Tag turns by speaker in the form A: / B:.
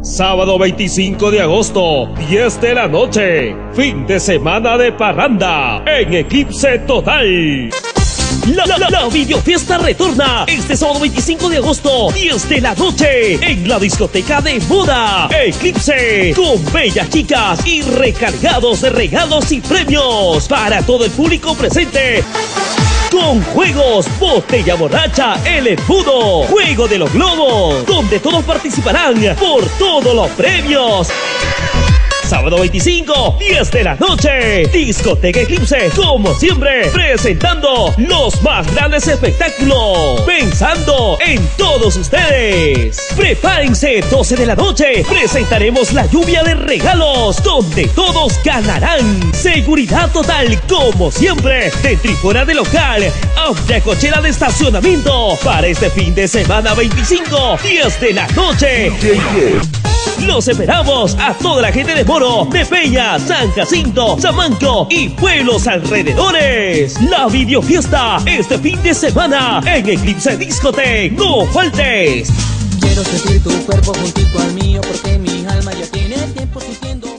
A: Sábado 25 de agosto, 10 de la noche, fin de semana de parranda en Eclipse Total. La videofiesta retorna este sábado 25 de agosto, 10 de la noche, en la discoteca de moda Eclipse, con bellas chicas y recargados de regalos y premios para todo el público presente. Con juegos, botella borracha, el embudo, juego de los globos, donde todos participarán por todos los premios. Sábado 25, 10 de la noche, Discoteca Eclipse, como siempre, presentando los más grandes espectáculos, pensando en todos ustedes. Prepárense, 12 de la noche, presentaremos la lluvia de regalos, donde todos ganarán. Seguridad total, como siempre, dentro y fuera del local, amplia cochera de estacionamiento, para este fin de semana 25, 10 de la noche. Los esperamos a toda la gente de Moro, de Peña, San Jacinto, Samanco y pueblos alrededores. La videofiesta este fin de semana en Eclipse Discoteca. ¡No faltes!
B: Quiero sentir tu cuerpo juntito al mío, porque mi alma ya tiene tiempo sintiendo.